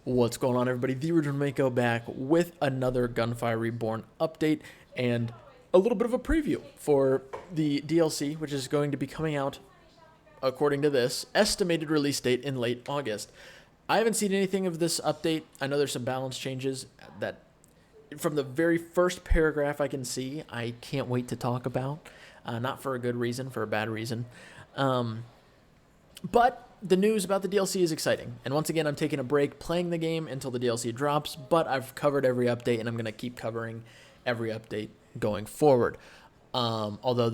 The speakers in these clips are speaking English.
What's going on, everybody? The original Mako back with another Gunfire Reborn update and a little bit of a preview for the DLC, which is going to be coming out, according to this, estimated release date in late August. I haven't seen anything of this update. I know there's some balance changes that, from the very first paragraph I can see, I can't wait to talk about. Not for a good reason, for a bad reason. But the news about the DLC is exciting. And once again, I'm taking a break playing the game until the DLC drops, but I've covered every update, and I'm going to keep covering every update going forward. Although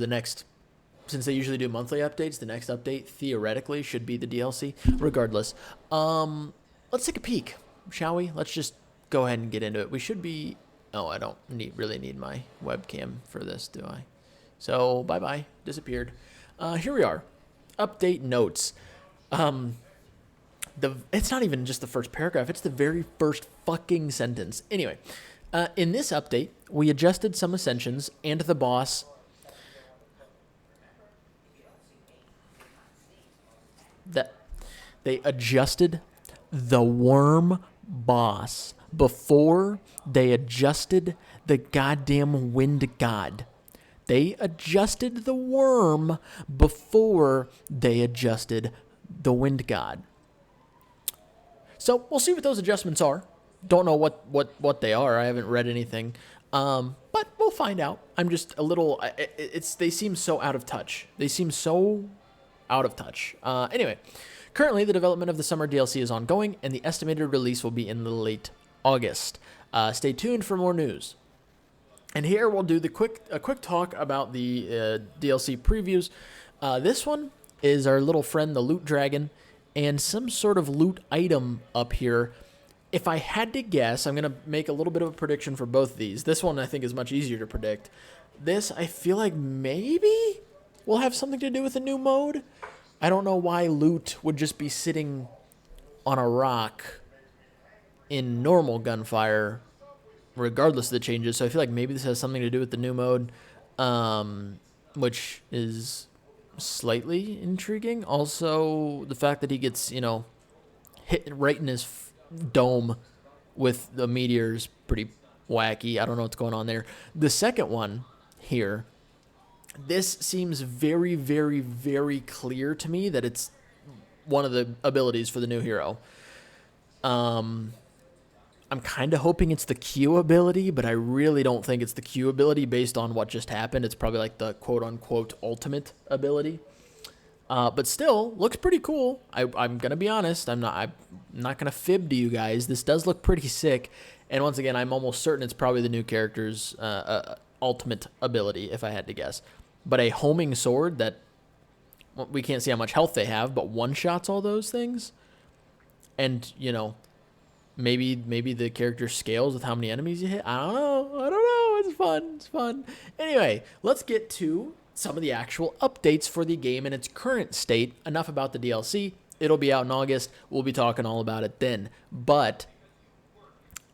since they usually do monthly updates, the next update theoretically should be the DLC. Regardless, let's take a peek, shall we? Let's just go ahead and get into it. We should be... Oh, I don't really need my webcam for this, do I? So, bye-bye. Disappeared. Here we are. Update notes. It's not even just the first paragraph. It's the very first fucking sentence. Anyway, in this update, we adjusted some ascensions and the boss... They adjusted the worm boss before they adjusted the goddamn wind god. They adjusted the worm before they adjusted the wind god. So we'll see what those adjustments are. Don't know what they are. I haven't read anything. But we'll find out. I'm just a little... They seem so out of touch. Anyway, currently the development of the summer DLC is ongoing, and the estimated release will be in late August. Stay tuned for more news. And here we'll do a quick talk about the DLC previews. This one is our little friend, the Loot Dragon, and some sort of loot item up here. If I had to guess, I'm going to make a little bit of a prediction for both of these. This one I think is much easier to predict. This, I feel like maybe will have something to do with a new mode. I don't know why loot would just be sitting on a rock in normal Gunfire, regardless of the changes. So I feel like maybe this has something to do with the new mode, which is slightly intriguing. Also, the fact that he gets, hit right in his dome with the meteor is pretty wacky. I don't know what's going on there. The second one here, this seems very, very, very clear to me that it's one of the abilities for the new hero. I'm kind of hoping it's the Q ability, but I really don't think it's the Q ability based on what just happened. It's probably like the quote-unquote ultimate ability. But still, looks pretty cool. I'm going to be honest. I'm not going to fib to you guys. This does look pretty sick. And once again, I'm almost certain it's probably the new character's ultimate ability, if I had to guess. But a homing sword that... Well, we can't see how much health they have, but one-shots all those things. And, maybe the character scales with how many enemies you hit. I don't know. It's fun. Anyway, let's get to some of the actual updates for the game in its current state. Enough about the DLC. It'll be out in August. We'll be talking all about it then. But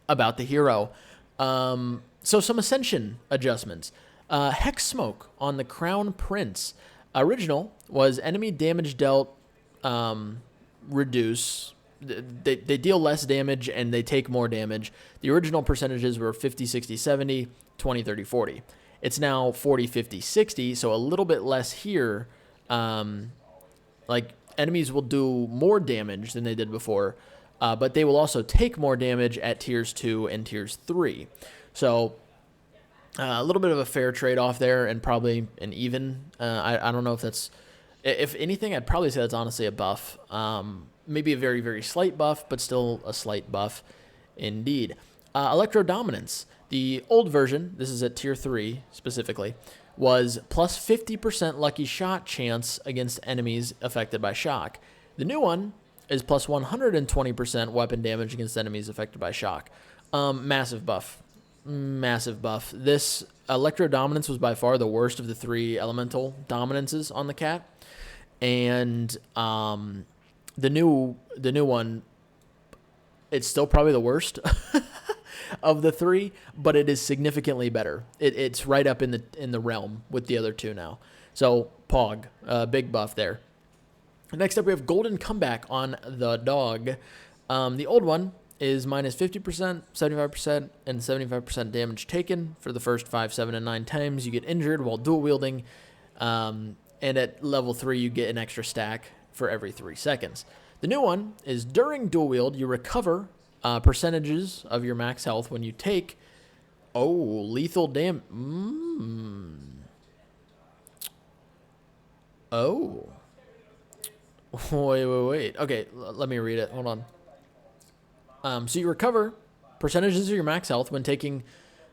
about the hero. So some ascension adjustments. Hex Smoke on the Crown Prince. Original was enemy damage dealt reduce... They deal less damage and they take more damage. The original percentages were 50, 60, 70, 20, 30, 40. It's now 40, 50, 60, so a little bit less here. Like, enemies will do more damage than they did before, but they will also take more damage at Tiers 2 and Tiers 3. So, a little bit of a fair trade-off there and probably an even. I don't know if that's... If anything, I'd probably say that's honestly a buff. Maybe a very, very slight buff, but still a slight buff indeed. Electro Dominance. The old version, this is at Tier 3 specifically, was plus 50% lucky shot chance against enemies affected by shock. The new one is plus 120% weapon damage against enemies affected by shock. Massive buff. This Electro Dominance was by far the worst of the three elemental dominances on the cat. And the new one, it's still probably the worst of the three, but it is significantly better. It's right up in the realm with the other two now. So Pog, big buff there. Next up, we have Golden Comeback on the dog. The old one is minus 50%, 75%, and 75% damage taken for the first 5, 7, and 9 times you get injured while dual wielding. And at level 3, you get an extra stack for every 3 seconds. The new one is during dual wield, you recover percentages of your max health when you take, lethal damage. Oh. Wait. Okay, let me read it. Hold on. So you recover percentages of your max health when taking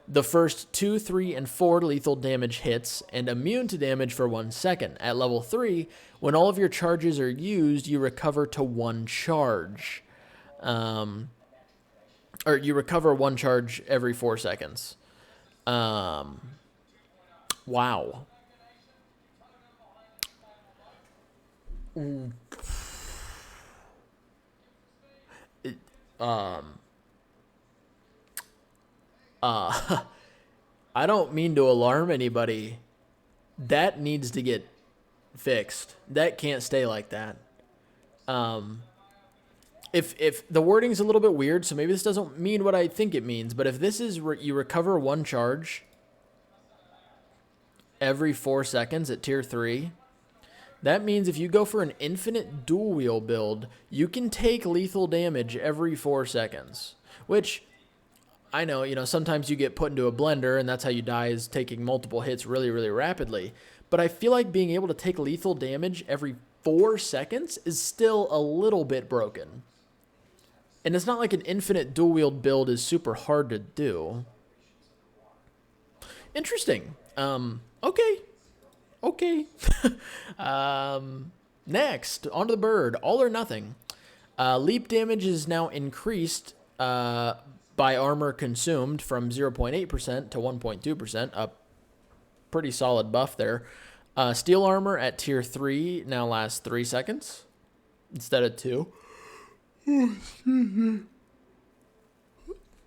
the first 2, 3, and 4 lethal damage hits and immune to damage for 1 second. At level 3, when all of your charges are used, you recover to 1 charge. Or you recover 1 charge every 4 seconds. Wow. I don't mean to alarm anybody. That needs to get fixed. That can't stay like that. If the wording's a little bit weird, so maybe this doesn't mean what I think it means, but if this is you recover 1 charge every 4 seconds at tier 3, that means if you go for an infinite dual wheel build, you can take lethal damage every 4 seconds, which I know, sometimes you get put into a blender and that's how you die, is taking multiple hits really, really rapidly. But I feel like being able to take lethal damage every 4 seconds is still a little bit broken. And it's not like an infinite dual wield build is super hard to do. Interesting. Okay. Next, onto the bird. All or nothing. Leap damage is now increased by armor consumed from 0.8% to 1.2%. A pretty solid buff there. Steel armor at tier 3 now lasts 3 seconds instead of 2. And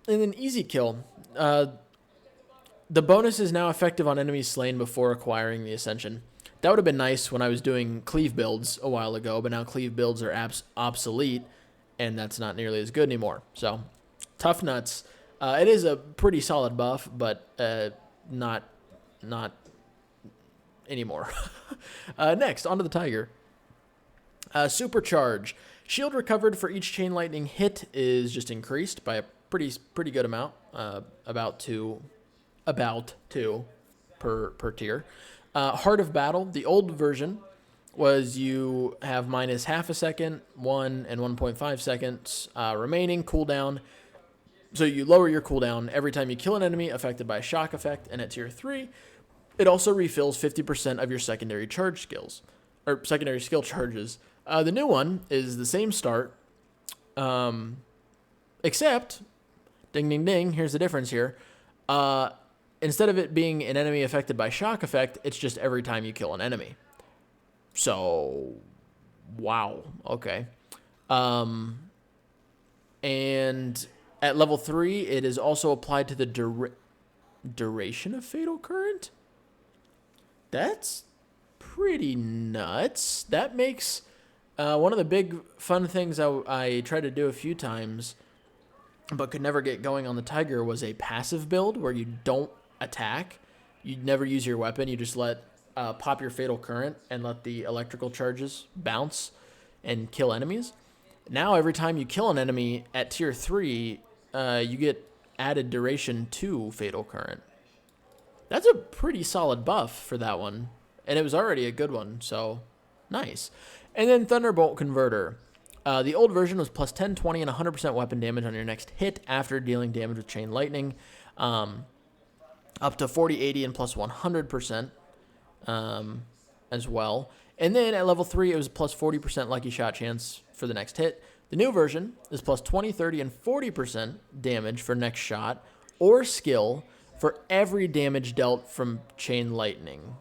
then easy kill. The bonus is now effective on enemies slain before acquiring the ascension. That would have been nice when I was doing cleave builds a while ago, but now cleave builds are obsolete, and that's not nearly as good anymore. So, tough nuts. It is a pretty solid buff, but not anymore. Next, onto the tiger. Supercharge. Shield recovered for each chain lightning hit is just increased by a pretty good amount, about two per tier. Heart of Battle. The old version was you have minus half a second, 1 and 1.5 seconds remaining cooldown. So you lower your cooldown every time you kill an enemy affected by a shock effect, and at tier 3, it also refills 50% of your secondary charge skills, or secondary skill charges. The new one is the same start, except, ding, ding, ding, here's the difference here. Instead of it being an enemy affected by shock effect, it's just every time you kill an enemy. So, wow, okay. And at level 3, it is also applied to the duration of Fatal Current? That's pretty nuts. That makes one of the big fun things I tried to do a few times but could never get going on the Tiger was a passive build where you don't attack. You never use your weapon. You just let pop your Fatal Current and let the electrical charges bounce and kill enemies. Now every time you kill an enemy at tier 3, you get added duration to Fatal Current. That's a pretty solid buff for that one. And it was already a good one, so nice. And then Thunderbolt Converter. The old version was plus 10, 20, and 100% weapon damage on your next hit after dealing damage with Chain Lightning. Up to 40, 80, and plus 100% as well. And then at level 3, it was plus 40% lucky shot chance for the next hit. The new version is plus 20, 30, and 40% damage for next shot or skill for every damage dealt from Chain Lightning,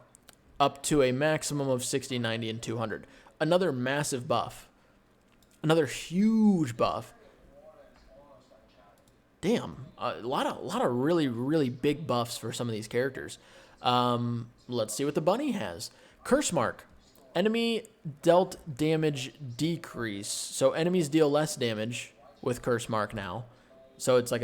up to a maximum of 60, 90, and 200. Another massive buff. Another huge buff. Damn, a lot of really, really big buffs for some of these characters. Let's see what the bunny has. Curse Mark. Enemy dealt damage decrease. So enemies deal less damage with Curse Mark now. So it's like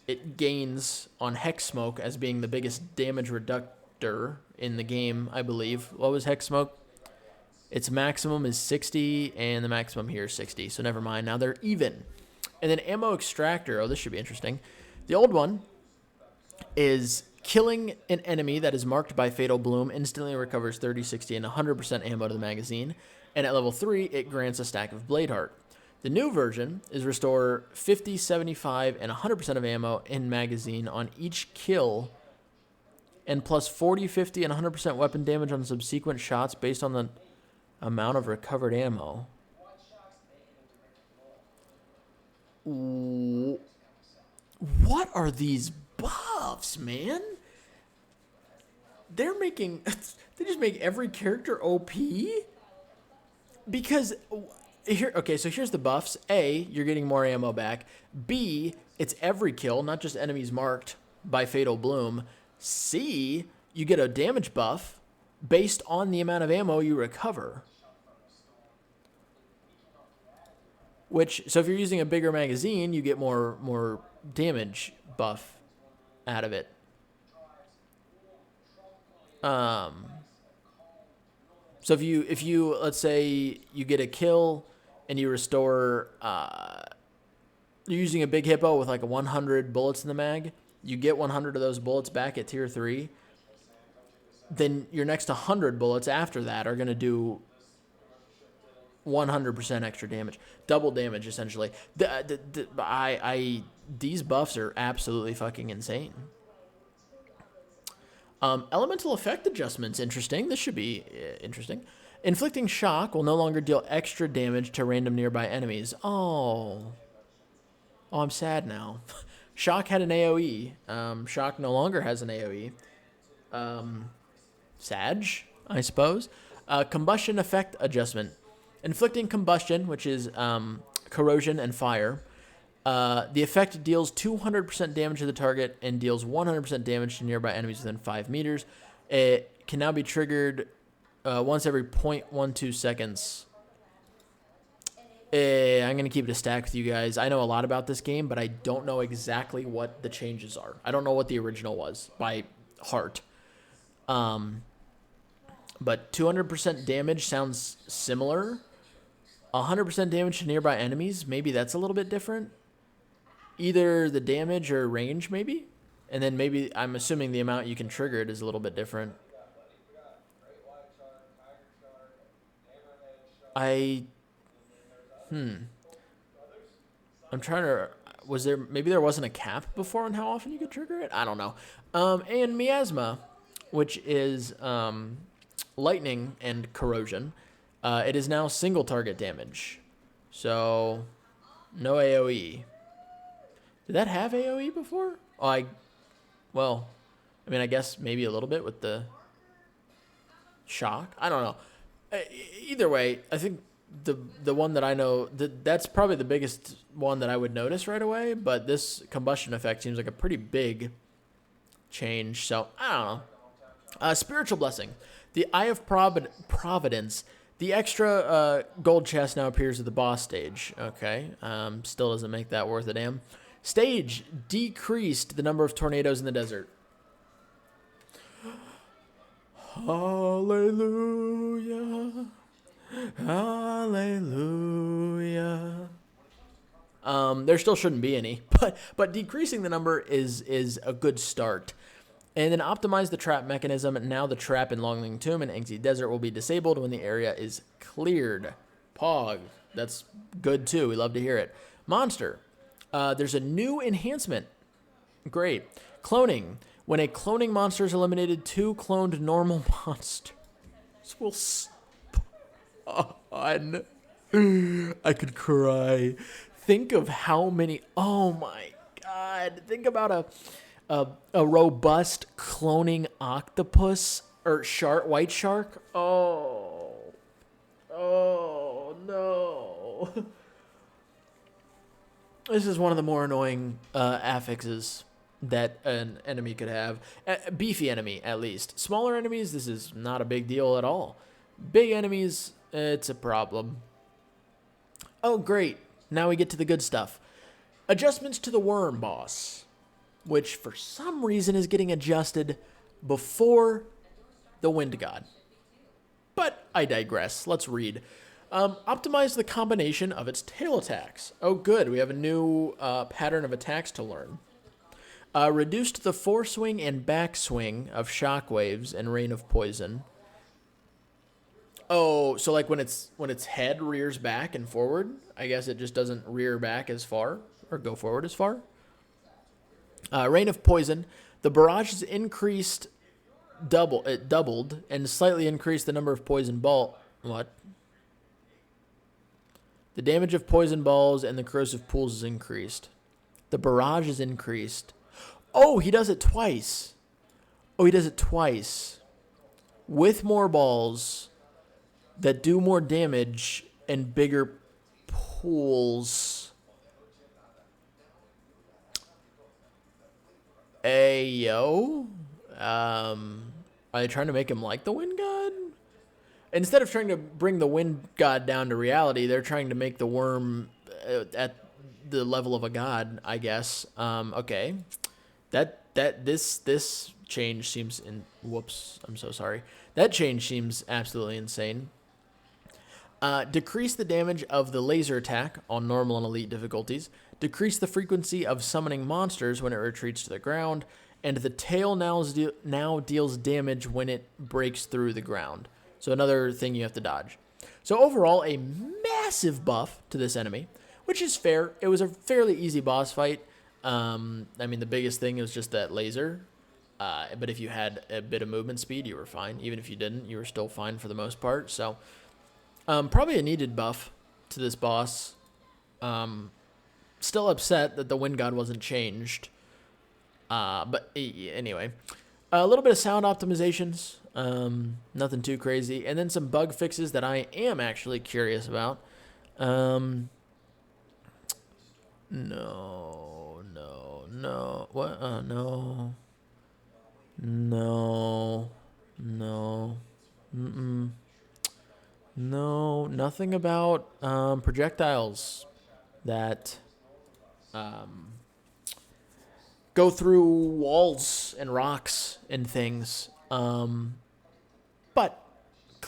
it gains on Hex Smoke as being the biggest damage reductor in the game, I believe. What was Hex Smoke? Its maximum is 60, and the maximum here is 60. So never mind. Now they're even. And then Ammo Extractor. Oh, this should be interesting. The old one is killing an enemy that is marked by Fatal Bloom instantly recovers 30, 60, and 100% ammo to the magazine. And at level 3, it grants a stack of Blade Heart. The new version is restore 50, 75, and 100% of ammo in magazine on each kill, and plus 40, 50, and 100% weapon damage on subsequent shots based on the amount of recovered ammo. What are these buffs, man? They're making... They just make every character OP? Because... Here, okay, so here's the buffs. A, you're getting more ammo back. B, it's every kill, not just enemies marked by Fatal Bloom. C, you get a damage buff based on the amount of ammo you recover. Which, so if you're using a bigger magazine, you get more damage buff out of it. So if you let's say you get a kill and you restore, you're using a big hippo with like 100 bullets in the mag, you get 100 of those bullets back at tier 3. Then your next 100 bullets after that are going to do 100% extra damage, double damage essentially. These buffs are absolutely fucking insane. Elemental effect adjustments, interesting. This should be interesting. Inflicting shock will no longer deal extra damage to random nearby enemies. Oh, I'm sad now. Shock had an AoE. Shock no longer has an AoE. Sag, I suppose. Combustion effect adjustment. Inflicting combustion, which is corrosion and fire. The effect deals 200% damage to the target and deals 100% damage to nearby enemies within 5 meters. It can now be triggered once every 0.12 seconds. I'm going to keep it a stack with you guys. I know a lot about this game, but I don't know exactly what the changes are. I don't know what the original was by heart. But 200% damage sounds similar. 100% damage to nearby enemies, maybe that's a little bit different. Either the damage or range, maybe. And then maybe, I'm assuming the amount you can trigger it is a little bit different. I'm trying to, maybe there wasn't a cap before on how often you could trigger it? I don't know. And Miasma, which is lightning and corrosion. It is now single target damage. So, no AoE. Did that have AoE before? I guess maybe a little bit with the shock. I don't know. Either way, I think the one that I know, that's probably the biggest one that I would notice right away, but this combustion effect seems like a pretty big change. So, I don't know. Spiritual Blessing. The Eye of Providence. The extra gold chest now appears at the boss stage. Okay. Still doesn't make that worth a damn. Stage decreased the number of tornadoes in the desert. Hallelujah. Hallelujah. There still shouldn't be any, but decreasing the number is a good start. And then optimize the trap mechanism. Now the trap in Longling Tomb and Angsty Desert will be disabled when the area is cleared. Pog. That's good too. We love to hear it. Monster. There's a new enhancement. Great. Cloning. When a cloning monster is eliminated, 2 cloned normal monsters will spawn. I could cry. Think of how many. Oh my God. Think about a robust cloning octopus or white shark. Oh no. This is one of the more annoying affixes that an enemy could have. A beefy enemy, at least. Smaller enemies, this is not a big deal at all. Big enemies, it's a problem. Oh, great. Now we get to the good stuff. Adjustments to the worm boss, which for some reason is getting adjusted before the Wind God. But I digress. Let's read. Optimize the combination of its tail attacks. Oh, good. We have a new pattern of attacks to learn. Reduced the foreswing and backswing of shockwaves and rain of poison. Oh, so like when its head rears back and forward, I guess it just doesn't rear back as far or go forward as far. Rain of poison. The barrage is increased it doubled and slightly increased the number of poison ball. What? The damage of poison balls and the corrosive pools is increased. The barrage is increased. Oh, he does it twice. Oh, he does it twice. With more balls that do more damage and bigger pools. Ayo. Are they trying to make him like the Wind God? Instead of trying to bring the Wind God down to reality, they're trying to make the worm at the level of a god, I guess. Okay. This change seems whoops, I'm so sorry. That change seems absolutely insane. Decrease the damage of the laser attack on normal and elite difficulties. Decrease the frequency of summoning monsters when it retreats to the ground. And the tail now deals damage when it breaks through the ground. So another thing you have to dodge. So overall, a massive buff to this enemy, which is fair. It was a fairly easy boss fight. I mean, the biggest thing was just that laser. But if you had a bit of movement speed, you were fine. Even if you didn't, you were still fine for the most part. So probably a needed buff to this boss. Still upset that the Wind God wasn't changed. But anyway, a little bit of sound optimizations, nothing too crazy, and then some bug fixes that I am actually curious about. What? No, nothing about projectiles that go through walls and rocks and things. But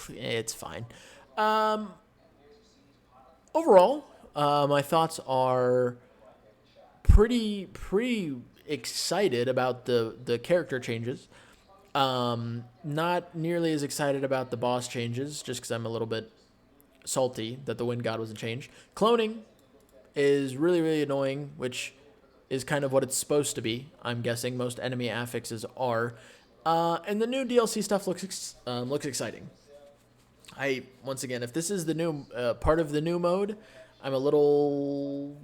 it's fine. Overall, my thoughts are pretty excited about the character changes. Not nearly as excited about the boss changes, just because I'm a little bit salty that the Wind God wasn't changed. Cloning is really annoying, which is kind of what it's supposed to be. I'm guessing most enemy affixes are. And the new DLC stuff looks exciting. Once again, if this is the new part of the new mode, I'm a little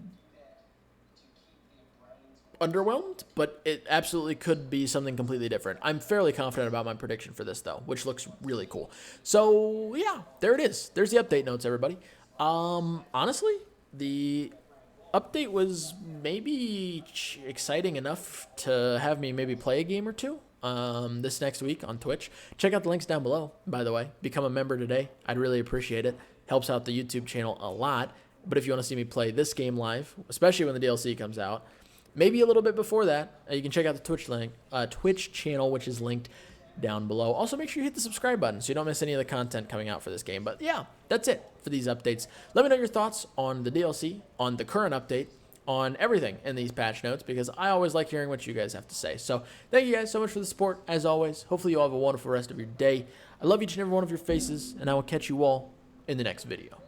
underwhelmed, but it absolutely could be something completely different. I'm fairly confident about my prediction for this, though, which looks really cool. So, yeah, there it is. There's the update notes, everybody. Honestly, the update was maybe exciting enough to have me maybe play a game or two this next week on Twitch. Check out the links down below, by the way. Become a member today. I'd really appreciate it. Helps out the YouTube channel a lot. But if you want to see me play this game live, especially when the DLC comes out, maybe a little bit before that, you can check out the Twitch channel, which is linked down below. Also, make sure you hit the subscribe button so you don't miss any of the content coming out for this game. But yeah, that's it for these updates. Let me know your thoughts on the DLC, on the current update, on everything in these patch notes, because I always like hearing what you guys have to say. So thank you guys so much for the support, as always. Hopefully you all have a wonderful rest of your day. I love each and every one of your faces, and I will catch you all in the next video.